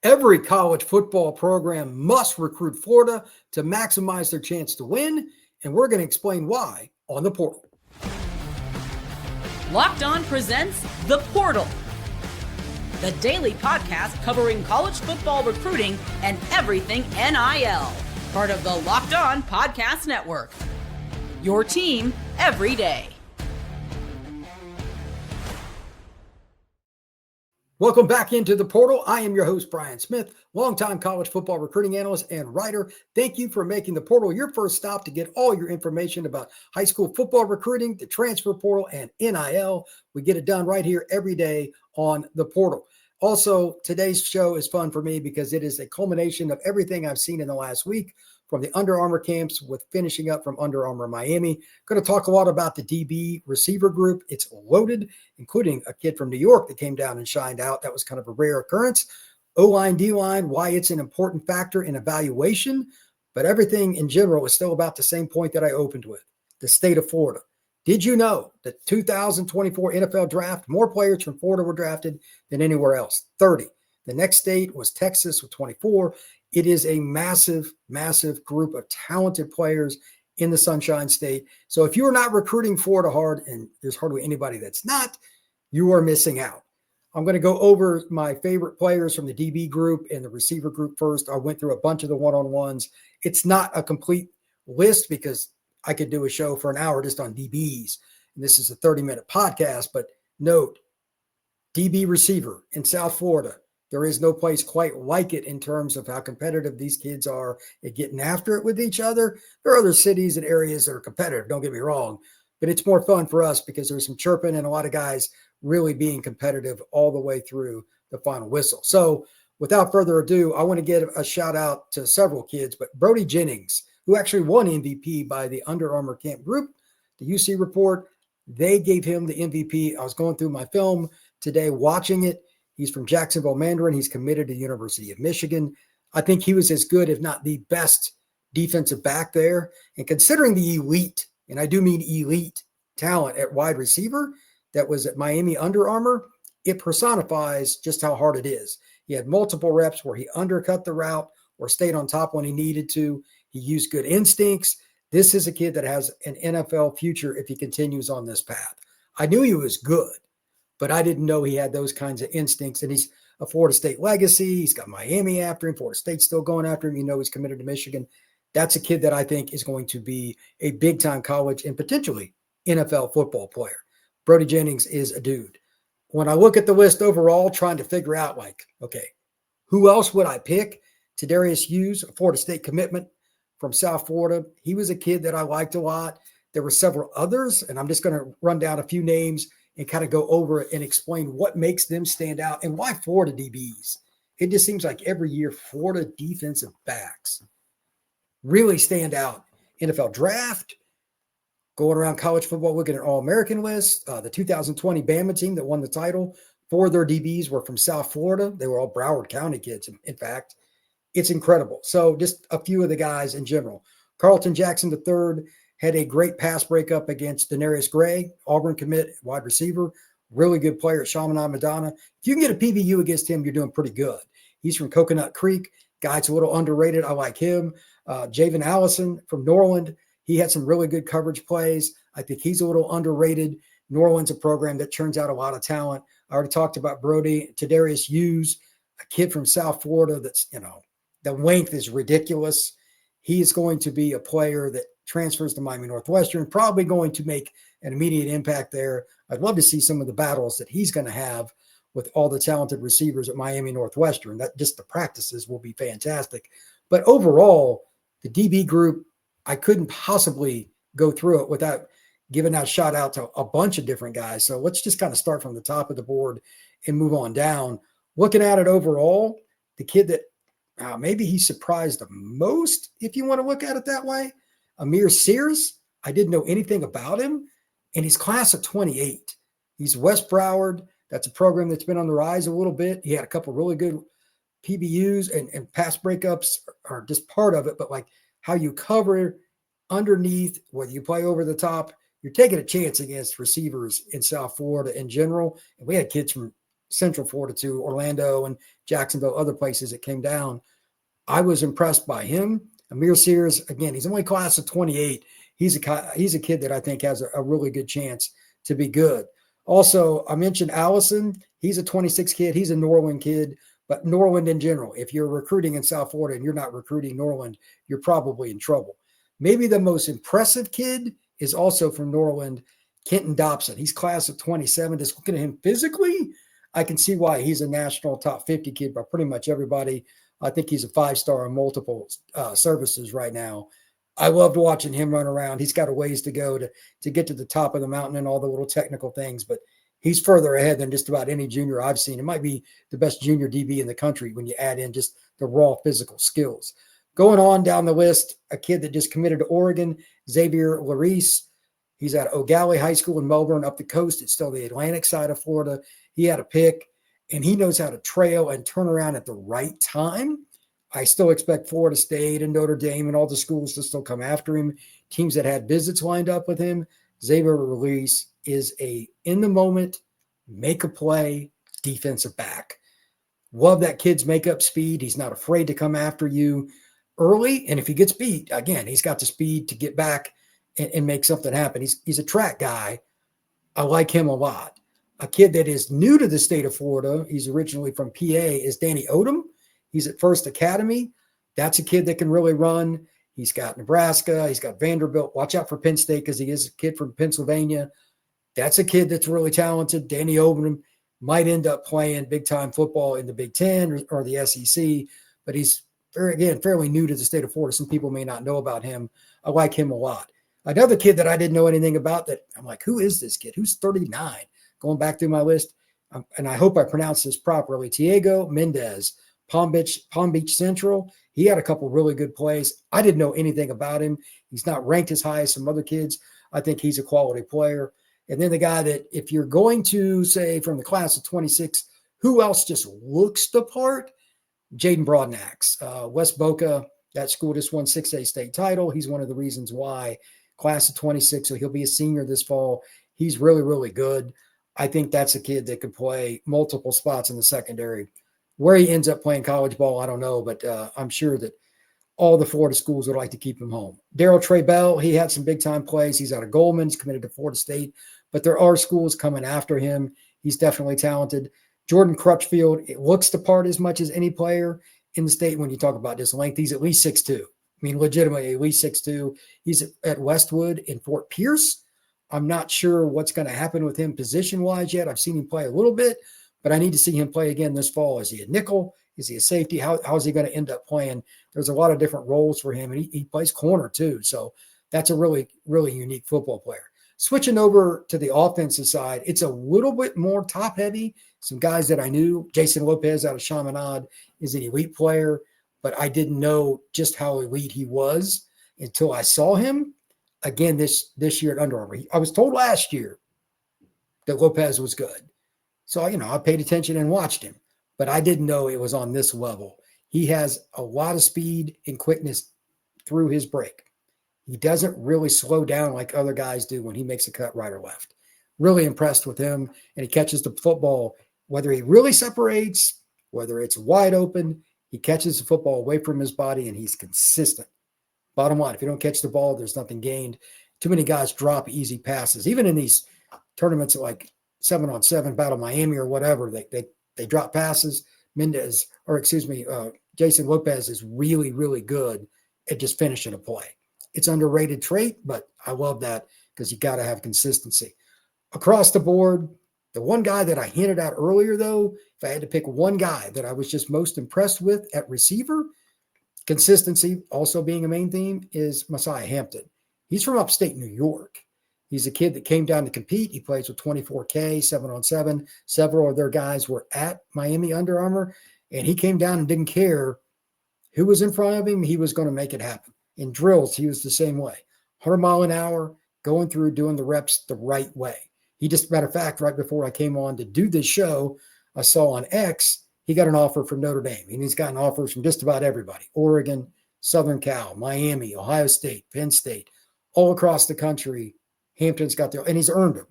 Every college football program must recruit Florida to maximize their chance to win, and we're going to explain why on The Portal. Locked On presents The Portal, the daily podcast covering college football recruiting and everything NIL. Part of the Locked On Podcast Network. Your team every day. Welcome back into The Portal. I am your host, Brian Smith, longtime college football recruiting analyst and writer. Thank you for making The Portal your first stop to get all your information about high school football recruiting, the transfer portal, and NIL. We get it done right here every day on The Portal. Also, today's show is fun for me because it is a culmination of everything I've seen in the last week from the Under Armour camps with finishing up from Under Armour Miami. Going to talk a lot about the DB receiver group. It's loaded, including a kid from New York that came down and shined out. That was kind of a rare occurrence. O-line, D-line, why it's an important factor in evaluation. But everything in general is still about the same point that I opened with, the state of Florida. Did you know that 2024 NFL draft, more players from Florida were drafted than anywhere else? 30. The next state was Texas with 24. It is a massive, massive group of talented players in the Sunshine State. So if you are not recruiting Florida hard, and there's hardly anybody that's not, you are missing out. I'm going to go over my favorite players from the DB group and the receiver group first. I went through a bunch of the one-on-ones. It's not a complete list because I could do a show for an hour just on DBs. And this is a 30-minute podcast, but note, DB receiver in South Florida, there is no place quite like it in terms of how competitive these kids are at getting after it with each other. There are other cities and areas that are competitive, don't get me wrong, but it's more fun for us because there's some chirping and a lot of guys really being competitive all the way through the final whistle. So without further ado, I want to get a shout out to several kids, but Brody Jennings, who actually won MVP by the Under Armour Camp group, the UC report, they gave him the MVP. I was going through my film today watching it. He's from Jacksonville Mandarin. He's committed to the University of Michigan. I think he was as good, if not the best defensive back there. And considering the elite, and I do mean elite talent at wide receiver that was at Miami Under Armour, it personifies just how hard it is. He had multiple reps where he undercut the route or stayed on top when he needed to. He used good instincts. This is a kid that has an NFL future if he continues on this path. I knew he was good, but I didn't know he had those kinds of instincts. And he's a Florida State legacy. He's got Miami after him. Florida State's still going after him. You know, he's committed to Michigan. That's a kid that I think is going to be a big-time college and potentially NFL football player. Brody Jennings is a dude. When I look at the list overall, trying to figure out, like, okay, who else would I pick? Tedarius Hughes, a Florida State commitment from South Florida. He was a kid that I liked a lot. There were several others, and I'm just going to run down a few names and kind of go over it and explain what makes them stand out and why Florida DBs. It just seems like every year Florida defensive backs really stand out. NFL draft, going around college football, looking at All-American lists. The 2020 Bama team that won the title, 4 of their DBs were from South Florida. They were all Broward County kids, in fact. It's incredible. So just a few of the guys in general. Carlton Jackson III had a great pass breakup against Denairiuis Gray, Auburn commit, wide receiver, really good player at Chaminade Madonna. If you can get a PBU against him, you're doing pretty good. He's from Coconut Creek. Guy's a little underrated. I like him. Javen Allison from Norland. He had some really good coverage plays. I think he's a little underrated. Norland's a program that churns out a lot of talent. I already talked about Brody. Tedarius Hughes, a kid from South Florida that's, you know, the length is ridiculous. He is going to be a player that transfers to Miami Northwestern, probably going to make an immediate impact there. I'd love to see some of the battles that he's going to have with all the talented receivers at Miami Northwestern. That just the practices will be fantastic. But overall, the DB group, I couldn't possibly go through it without giving a shout out to a bunch of different guys. So let's just kind of start from the top of the board and move on down. Looking at it overall, the kid that maybe he surprised the most, if you want to look at it that way, Amir Sears. I didn't know anything about him, and he's class of 28. He's West Broward. That's a program that's been on the rise a little bit. He had a couple really good PBUs and pass breakups are just part of it, but like how you cover underneath, whether you play over the top, you're taking a chance against receivers in South Florida in general. And we had kids from Central Florida to Orlando and Jacksonville, other places that came down. I was impressed by him. Amir Sears, again, he's only class of 28. He's a kid that I think has a really good chance to be good. Also, I mentioned Allison. He's a 26 kid. He's a Norland kid, but Norland in general, if you're recruiting in South Florida and you're not recruiting Norland, you're probably in trouble. Maybe the most impressive kid is also from Norland, Kenton Dobson. He's class of 27. Just looking at him physically, I can see why he's a national top 50 kid by pretty much everybody. I think he's a 5-star on multiple services right now. I loved watching him run around. He's got a ways to go to get to the top of the mountain and all the little technical things, but he's further ahead than just about any junior I've seen. It might be the best junior DB in the country when you add in just the raw physical skills. Going on down the list, a kid that just committed to Oregon, Xavier Larice. He's at O'Galley High School in Melbourne up the coast. It's still the Atlantic side of Florida. He had a pick, and he knows how to trail and turn around at the right time. I still expect Florida State and Notre Dame and all the schools to still come after him. Teams that had visits lined up with him. Xavier Larice is a in-the-moment, make-a-play defensive back. Love that kid's make-up speed. He's not afraid to come after you early, and if he gets beat, again, he's got the speed to get back and make something happen. He's a track guy. I like him a lot. A kid that is new to the state of Florida, he's originally from PA, is Danny Odom. He's at First Academy. That's a kid that can really run. He's got Nebraska. He's got Vanderbilt. Watch out for Penn State because he is a kid from Pennsylvania. That's a kid that's really talented. Danny Odom might end up playing big-time football in the Big Ten or the SEC, but he's, fairly new to the state of Florida. Some people may not know about him. I like him a lot. Another kid that I didn't know anything about that I'm like, who is this kid? Who's 39? Going back through my list, and I hope I pronounced this properly, Tiago Mendez, Palm Beach Central. He had a couple really good plays. I didn't know anything about him. He's not ranked as high as some other kids. I think he's a quality player. And then the guy that, if you're going to say from the class of 26, who else just looks the part? Jaydin Broadnax. West Boca, that school just won 6A state title. He's one of the reasons why. Class of 26, so he'll be a senior this fall. He's really, really good. I think that's a kid that could play multiple spots in the secondary. Where he ends up playing college ball, I don't know, but I'm sure that all the Florida schools would like to keep him home. Daryl Trey Bell, he had some big-time plays. He's out of Goldman. He's committed to Florida State, but there are schools coming after him. He's definitely talented. Jordan Crutchfield, it looks the part as much as any player in the state when you talk about his length. He's at least 6'2". I mean, legitimately, at least 6'2". He's at Westwood in Fort Pierce. I'm not sure what's going to happen with him position-wise yet. I've seen him play a little bit, but I need to see him play again this fall. Is he a nickel? Is he a safety? How is he going to end up playing? There's a lot of different roles for him, and he plays corner too. So that's a really, really unique football player. Switching over to the offensive side, it's a little bit more top-heavy. Some guys that I knew, Jasen Lopez out of Chaminade is an elite player, but I didn't know just how elite he was until I saw him again this year at Under Armour. I was told last year that Lopez was good. So, I paid attention and watched him, but I didn't know it was on this level. He has a lot of speed and quickness through his break. He doesn't really slow down like other guys do when he makes a cut right or left. Really impressed with him, and he catches the football, whether he really separates, whether it's wide open, he catches the football away from his body, and he's consistent. Bottom line, if you don't catch the ball, there's nothing gained. Too many guys drop easy passes. Even in these tournaments like 7-on-7, Battle Miami or whatever, they drop passes. Jasen Lopez is really, really good at just finishing a play. It's underrated trait, but I love that because you got to have consistency. Across the board, the one guy that I hinted at earlier, though, if I had to pick one guy that I was just most impressed with at receiver, consistency also being a main theme, is Messiah Hampton. He's from upstate New York. He's a kid that came down to compete. He plays with 24K, 7-on-7. Several of their guys were at Miami Under Armour, and he came down and didn't care who was in front of him. He was going to make it happen. In drills, he was the same way. 100 mile an hour, going through, doing the reps the right way. He just, matter of fact, right before I came on to do this show, I saw on X, he got an offer from Notre Dame. And he's gotten offers from just about everybody. Oregon, Southern Cal, Miami, Ohio State, Penn State, all across the country. Hampton's got there, and he's earned them.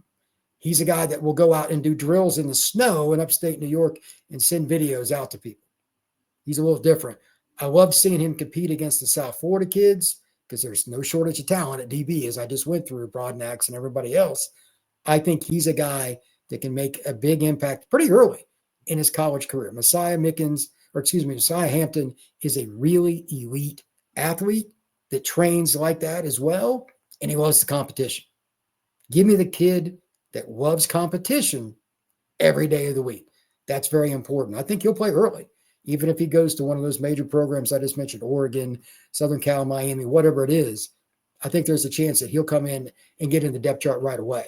He's a guy that will go out and do drills in the snow in upstate New York and send videos out to people. He's a little different. I love seeing him compete against the South Florida kids because there's no shortage of talent at DB, as I just went through, Broadnax and everybody else. I think he's a guy that can make a big impact pretty early in his college career. Messiah Hampton is a really elite athlete that trains like that as well, and he loves the competition. Give me the kid that loves competition every day of the week. That's very important. I think he'll play early, even if he goes to one of those major programs I just mentioned, Oregon, Southern Cal, Miami, whatever it is. I think there's a chance that he'll come in and get in the depth chart right away.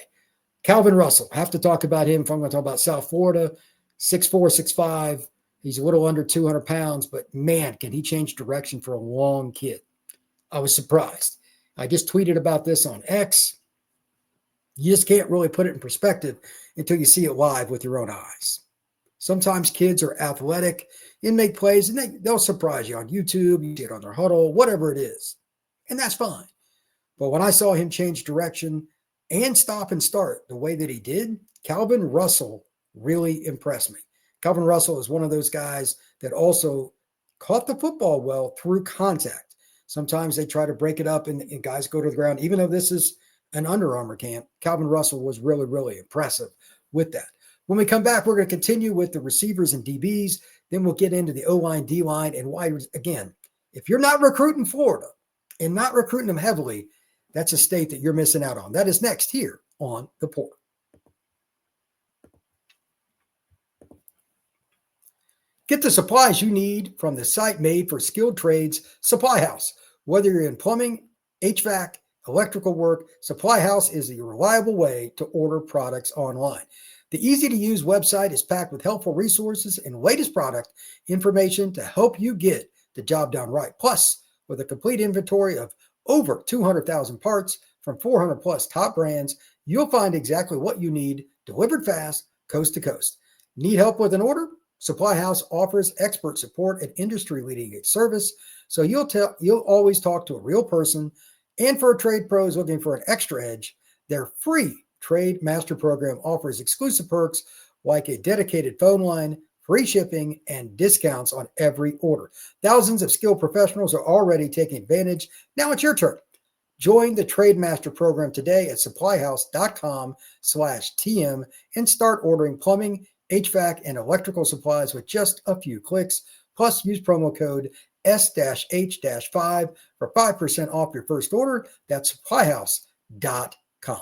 Calvin Russell, have to talk about him if I'm going to talk about South Florida, 6'4", 6'5". He's a little under 200 pounds, but man, can he change direction for a long kid. I was surprised. I just tweeted about this on X. You just can't really put it in perspective until you see it live with your own eyes. Sometimes kids are athletic and make plays, and they'll surprise you on YouTube, you see it on their huddle, whatever it is. And that's fine. But when I saw him change direction and stop and start the way that he did, Calvin Russell really impressed me. Calvin Russell is one of those guys that also caught the football well through contact. Sometimes they try to break it up and guys go to the ground. Even though this is an Under Armour camp, Calvin Russell was really, really impressive with that. When we come back, we're going to continue with the receivers and DBs. Then we'll get into the O-line, D-line, and wide. Again, if you're not recruiting Florida and not recruiting them heavily, that's a state that you're missing out on. That is next here on The Portal. Get the supplies you need from the site made for skilled trades, Supply House. Whether you're in plumbing, HVAC, electrical work, Supply House is the reliable way to order products online. The easy-to-use website is packed with helpful resources and latest product information to help you get the job done right. Plus, with a complete inventory of over 200,000 parts from 400-plus top brands, you'll find exactly what you need delivered fast, coast to coast. Need help with an order? Supply House offers expert support and industry-leading service, so you'll always talk to a real person. And for trade pros looking for an extra edge, their free Trade Master Program offers exclusive perks like a dedicated phone line, free shipping, and discounts on every order. Thousands of skilled professionals are already taking advantage. Now it's your turn. Join the Trade Master Program today at supplyhouse.com/TM and start ordering plumbing, HVAC, and electrical supplies with just a few clicks. Plus, use promo code S-H-5 for 5% off your first order. That's supplyhouse.com.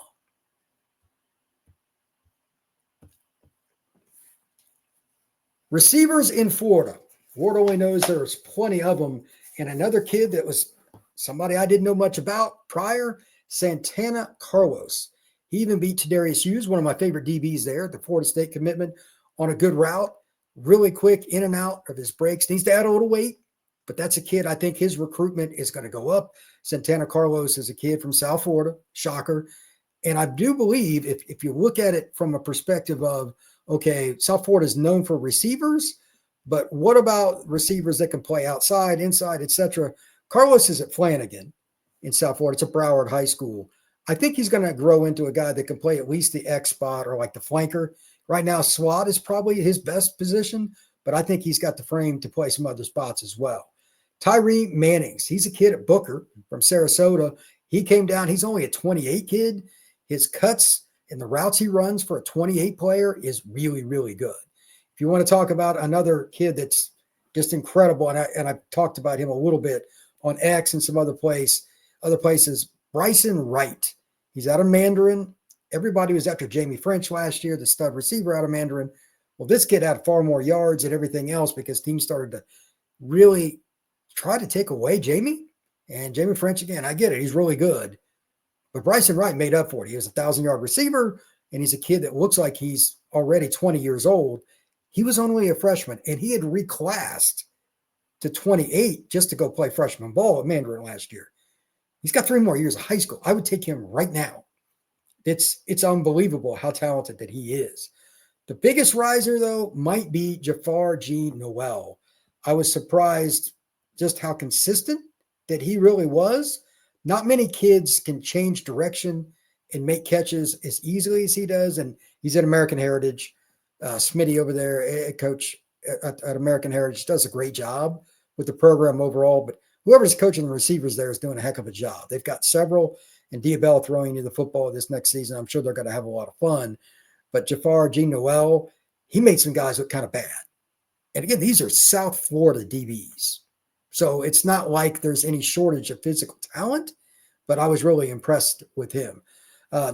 Receivers in Florida. Ward only knows there's plenty of them. And another kid that was somebody I didn't know much about prior, Santana Carlos. He even beat Tedarius Hughes, one of my favorite DBs there, the Florida State commitment, on a good route. Really quick in and out of his breaks. Needs to add a little weight, but that's a kid. I think his recruitment is going to go up. Santana Carlos is a kid from South Florida. Shocker. And I do believe if you look at it from a perspective of, okay, South Florida is known for receivers, but what about receivers that can play outside, inside, etc.? Carlos is at Flanagan in South Florida. It's a Broward High School. I think he's going to grow into a guy that can play at least the X spot or like the flanker. Right now, slot is probably his best position, but I think he's got the frame to play some other spots as well. Tyree Mannings, he's a kid at Booker from Sarasota. He came down. He's only a 28 kid. His cuts and the routes he runs for a 28 player is really, really good. If you want to talk about another kid that's just incredible, and I talked about him a little bit on X and some other places, Bryson Wright. He's out of Mandarin. Everybody was after Jamie French last year, the stud receiver out of Mandarin. Well, this kid had far more yards and everything else because teams started to really try to take away Jamie. And Jamie French, again, I get it. He's really good. But Bryson Wright made up for it. He was a 1,000-yard receiver, and he's a kid that looks like he's already 20 years old. He was only a freshman, and he had reclassed to 28 just to go play freshman ball at Mandarin last year. He's got 3 more years of high school. I would take him right now. It's unbelievable how talented that he is. The biggest riser, though, might be Jean-Noel. I was surprised just how consistent that he really was. Not many kids can change direction and make catches as easily as he does. And he's at American Heritage. Smitty over there, coach at American Heritage, does a great job with the program overall. But whoever's coaching the receivers there is doing a heck of a job. They've got several, and Diabell throwing you the football this next season. I'm sure they're going to have a lot of fun. But Jean-Noel, he made some guys look kind of bad. And again, these are South Florida DBs. So it's not like there's any shortage of physical talent, but I was really impressed with him.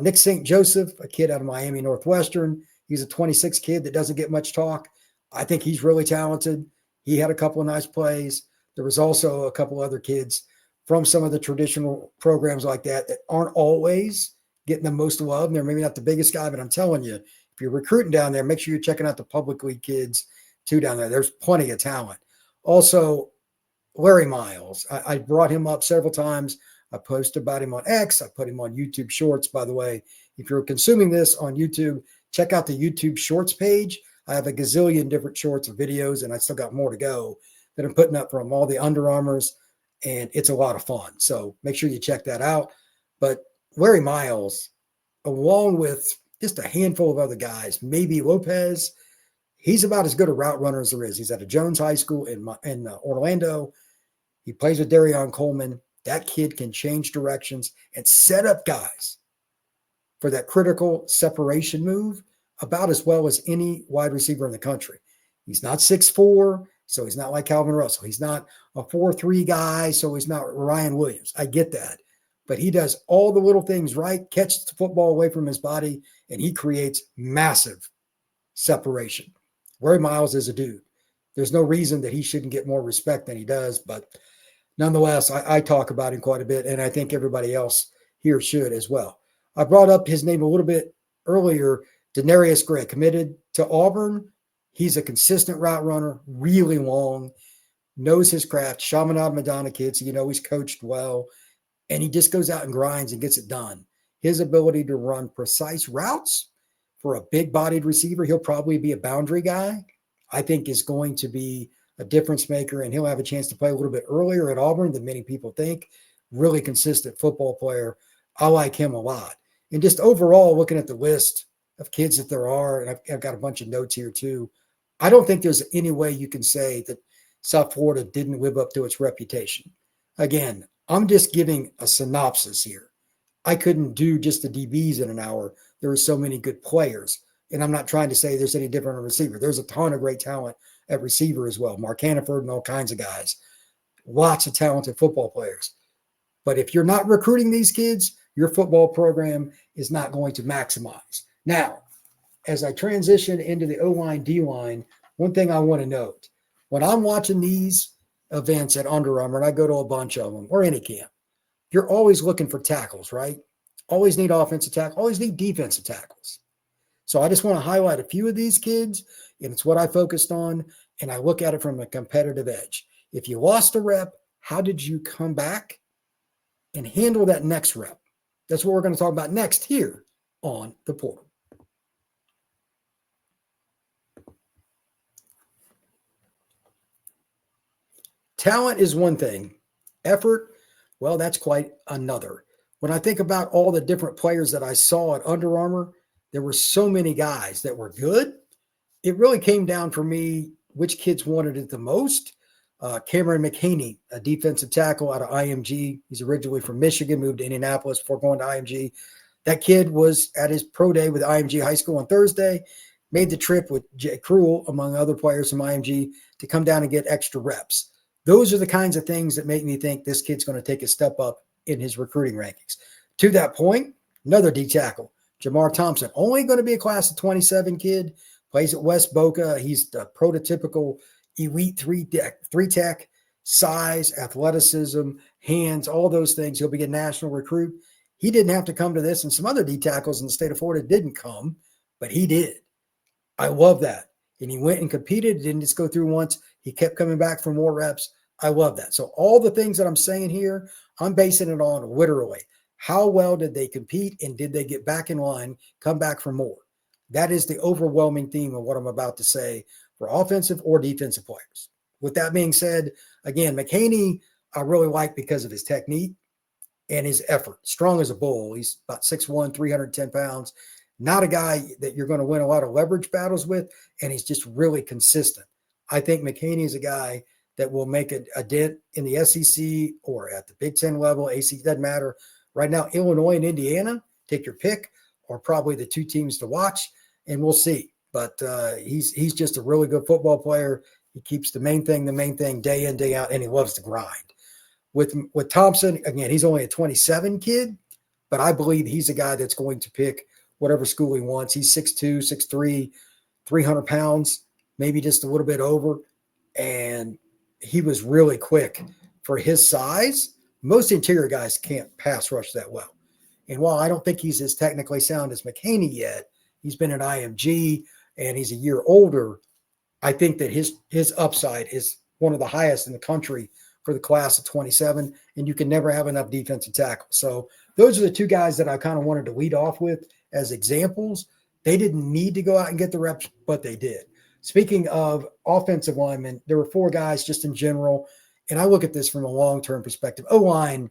Nick St. Joseph, a kid out of Miami Northwestern. He's a 26 kid that doesn't get much talk. I think he's really talented. He had a couple of nice plays. There was also a couple other kids from some of the traditional programs like that aren't always getting the most love. And they're maybe not the biggest guy, but I'm telling you, if you're recruiting down there, make sure you're checking out the public league kids too down there. There's plenty of talent. Also, Larry Miles. I brought him up several times. I posted about him on X. I put him on YouTube Shorts, by the way. If you're consuming this on YouTube, check out the YouTube Shorts page. I have a gazillion different shorts and videos, and I still got more to go that I'm putting up from all the Under Armours, and it's a lot of fun. So make sure you check that out. But Larry Miles, along with just a handful of other guys, maybe Lopez, he's about as good a route runner as there is. He's at a Jones High School in Orlando. He plays with Darion Coleman. That kid can change directions and set up guys for that critical separation move about as well as any wide receiver in the country. He's not 6'4", so he's not like Calvin Russell. He's not a 4'3" guy, so he's not Ryan Williams. I get that. But he does all the little things right, catches the football away from his body, and he creates massive separation. Larry Miles is a dude. There's no reason that he shouldn't get more respect than he does, but nonetheless, I talk about him quite a bit, and I think everybody else here should as well. I brought up his name a little bit earlier, Denairius Gray, committed to Auburn. He's a consistent route runner, really long, knows his craft. Chaminade Madonna kid, so you know he's coached well, and he just goes out and grinds and gets it done. His ability to run precise routes for a big-bodied receiver, he'll probably be a boundary guy, I think is going to be a difference maker, and he'll have a chance to play a little bit earlier at Auburn than many people think. Really consistent football player. I like him a lot. And just overall, looking at the list of kids that there are, and I've got a bunch of notes here too, I don't think there's any way you can say that South Florida didn't live up to its reputation. Again, I'm just giving a synopsis here. I couldn't do just the DBs in an hour. There are so many good players. And I'm not trying to say there's any different on receiver. There's a ton of great talent at receiver as well. Mark Hannaford and all kinds of guys. Lots of talented football players. But if you're not recruiting these kids, your football program is not going to maximize. Now, as I transition into the O-line, D-line, one thing I want to note. When I'm watching these events at Under Armour, and I go to a bunch of them, or any camp, you're always looking for tackles, right? Always need offensive tackles, always need defensive tackles. So I just want to highlight a few of these kids, and it's what I focused on, and I look at it from a competitive edge. If you lost a rep, how did you come back and handle that next rep? That's what we're going to talk about next here on the portal. Talent is one thing. Effort, well, that's quite another. When I think about all the different players that I saw at Under Armour, there were so many guys that were good. It really came down for me which kids wanted it the most. Cameron McHaney, a defensive tackle out of IMG. He's originally from Michigan, moved to Indianapolis before going to IMG. That kid was at his pro day with IMG High School on Thursday, made the trip with Jay Cruel, among other players from IMG, to come down and get extra reps. Those are the kinds of things that make me think this kid's going to take a step up in his recruiting rankings. To that point, another D tackle, Jamar Thompson, only going to be a class of 27 kid, plays at West Boca. He's the prototypical elite three tech, size, athleticism, hands, all those things. He'll be a national recruit. He didn't have to come to this, and some other D tackles in the state of Florida didn't come, but he did. I love that. And he went and competed. Didn't just go through once. He kept coming back for more reps. I love that. So all the things that I'm saying here, I'm basing it on literally how well did they compete, and did they get back in line, come back for more? That is the overwhelming theme of what I'm about to say for offensive or defensive players. With that being said, again, McHaney, I really like because of his technique. and his effort. Strong as a bull. He's about 6'1", 310 pounds. Not a guy that you're going to win a lot of leverage battles with, and he's just really consistent. I think McHaney is a guy that will make a dent in the SEC or at the Big Ten level. AC, doesn't matter. Right now, Illinois and Indiana, take your pick, are probably the two teams to watch, and we'll see. But he's just a really good football player. He keeps the main thing day in, day out, and he loves to grind. With Thompson, again, he's only a 27 kid, but I believe he's a guy that's going to pick whatever school he wants. He's 6'2", 6'3", 300 pounds, maybe just a little bit over. And he was really quick for his size. Most interior guys can't pass rush that well. And while I don't think he's as technically sound as McHaney yet, he's been at IMG and he's a year older. I think that his upside is one of the highest in the country for the class of 27, and you can never have enough defensive tackle. So those are the two guys that I kind of wanted to lead off with as examples. They didn't need to go out and get the reps, but they did. Speaking of offensive linemen, there were four guys just in general, and I look at this from a long-term perspective. O-line,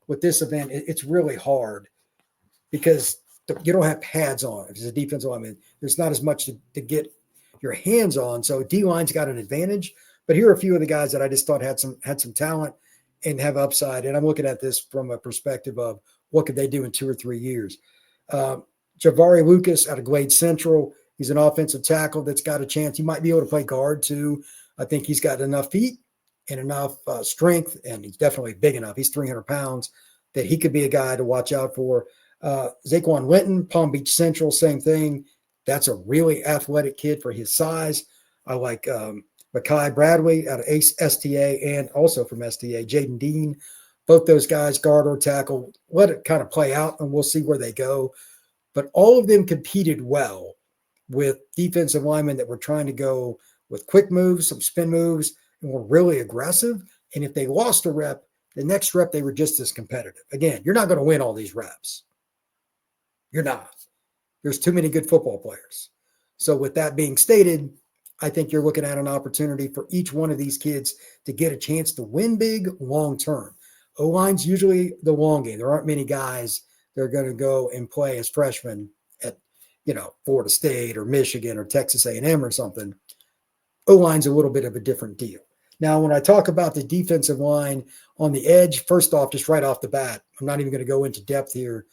with this event, it's really hard because you don't have pads on. If it's a defensive lineman, there's not as much to get your hands on. So D-line's got an advantage. But here are a few of the guys that I just thought had some talent and have upside. And I'm looking at this from a perspective of what could they do in 2 or 3 years. Javarii Luckas out of Glade Central. He's an offensive tackle that's got a chance. He might be able to play guard too. I think he's got enough feet and enough strength, and he's definitely big enough. He's 300 pounds that he could be a guy to watch out for. Zaquan Linton, Palm Beach Central, same thing. That's a really athletic kid for his size. I like Mekhi Bradley out of STA and also from STA, Jaydin Dean. Both those guys, guard or tackle, let it kind of play out, and we'll see where they go. But all of them competed well with defensive linemen that were trying to go with quick moves, some spin moves, and were really aggressive. And if they lost a rep, the next rep, they were just as competitive. Again, you're not going to win all these reps. You're not. There's too many good football players. So with that being stated, I think you're looking at an opportunity for each one of these kids to get a chance to win big long term. O-line's usually the long game. There aren't many guys that are going to go and play as freshmen at, Florida State or Michigan or Texas A&M or something. O-line's a little bit of a different deal. Now, when I talk about the defensive line on the edge, first off, just right off the bat, I'm not even going to go into depth here,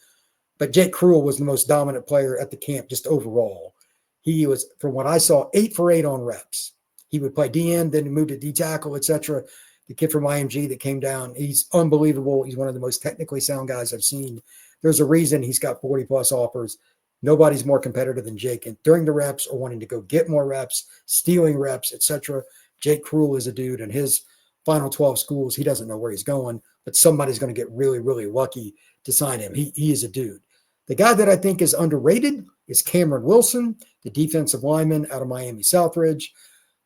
but Jake Cruel was the most dominant player at the camp just overall. He was, from what I saw, 8 for 8 on reps. He would play DN, then he moved to D tackle, etc. The kid from IMG that came down, he's unbelievable. He's one of the most technically sound guys I've seen. There's a reason he's got 40-plus offers. Nobody's more competitive than Jake. And during the reps or wanting to go get more reps, stealing reps, etc., Jake Cruel is a dude. And his final 12 schools, he doesn't know where he's going, but somebody's going to get really, really lucky to sign him. He is a dude. The guy that I think is underrated is Cameron Wilson, the defensive lineman out of Miami Southridge.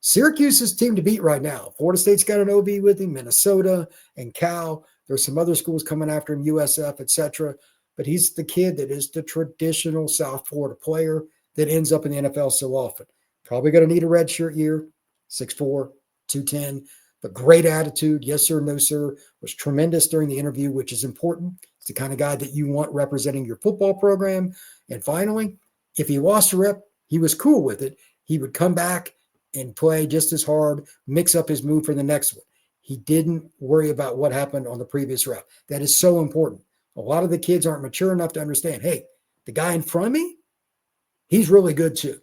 Syracuse's team to beat right now. Florida State's got an OB with him, Minnesota and Cal. There's some other schools coming after him, USF, etc. But he's the kid that is the traditional South Florida player that ends up in the NFL so often. Probably going to need a redshirt year, 6'4", 210, but great attitude. Yes, sir, no, sir. Was tremendous during the interview, which is important. It's the kind of guy that you want representing your football program. And finally, if he lost a rep, he was cool with it. He would come back and play just as hard, mix up his move for the next one. He didn't worry about what happened on the previous rep. That is so important. A lot of the kids aren't mature enough to understand, hey, the guy in front of me, he's really good too.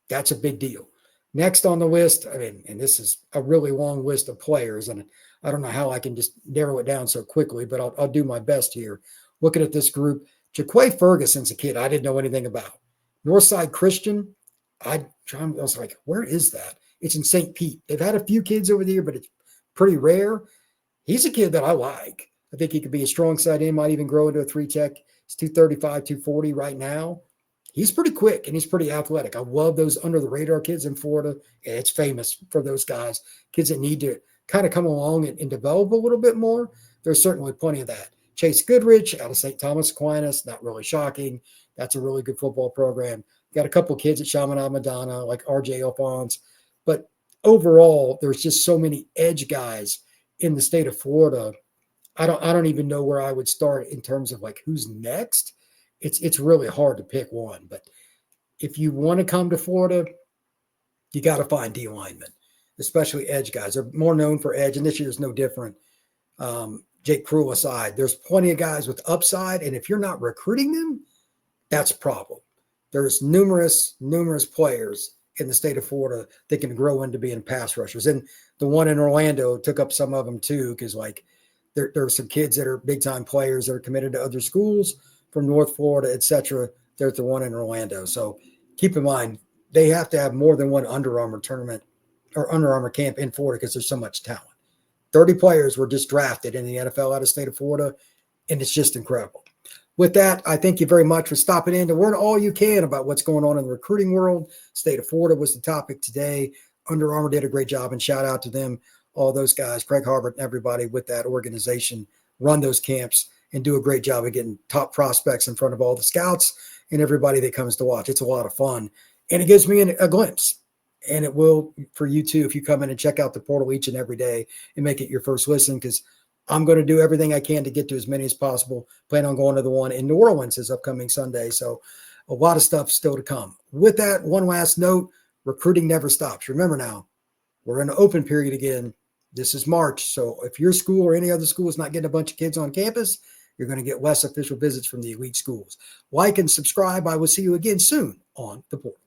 That's a big deal. Next on the list, and this is a really long list of players, and I don't know how I can just narrow it down so quickly, but I'll do my best here. Looking at this group, Jaquay Ferguson's a kid I didn't know anything about. Northside Christian, I was like, where is that? It's in St. Pete. They've had a few kids over there, but it's pretty rare. He's a kid that I like. I think he could be a strong side end, might even grow into a 3-tech. He's 235, 240 right now. He's pretty quick and he's pretty athletic. I love those under-the-radar kids in Florida. Yeah, it's famous for those guys, kids that need to kind of come along and develop a little bit more. There's certainly plenty of that. Chase Goodrich out of St. Thomas Aquinas, not really shocking. That's a really good football program. Got a couple of kids at Chaminade Madonna, like RJ Alphonse. But overall, there's just so many edge guys in the state of Florida I don't even know where I would start in terms of like who's next. It's really hard to pick one. But if you want to come to Florida, you got to find D linemen, especially edge guys. They're more known for edge, and this year is no different. Jake Cruel aside, there's plenty of guys with upside, and if you're not recruiting them, that's a problem. There's numerous players in the state of Florida that can grow into being pass rushers, and the one in Orlando took up some of them too, because like there are some kids that are big time players that are committed to other schools from North Florida, etc. There's the one in Orlando, so keep in mind they have to have more than one Under Armour tournament or Under Armour camp in Florida because there's so much talent. 30 players were just drafted in the NFL out of state of Florida, and it's just incredible. With that, I thank you very much for stopping in to learn all you can about what's going on in the recruiting world. State of Florida was the topic today. Under Armour did a great job, and shout out to them, all those guys, Craig Harbert and everybody with that organization, run those camps and do a great job of getting top prospects in front of all the scouts and everybody that comes to watch. It's a lot of fun, and it gives me a glimpse. And it will for you too if you come in and check out the portal each and every day and make it your first listen, because I'm going to do everything I can to get to as many as possible. Plan on going to the one in New Orleans this upcoming Sunday. So a lot of stuff still to come. With that, one last note, recruiting never stops. Remember now, we're in an open period again. This is March. So if your school or any other school is not getting a bunch of kids on campus, you're going to get less official visits from the elite schools. Like and subscribe. I will see you again soon on the portal.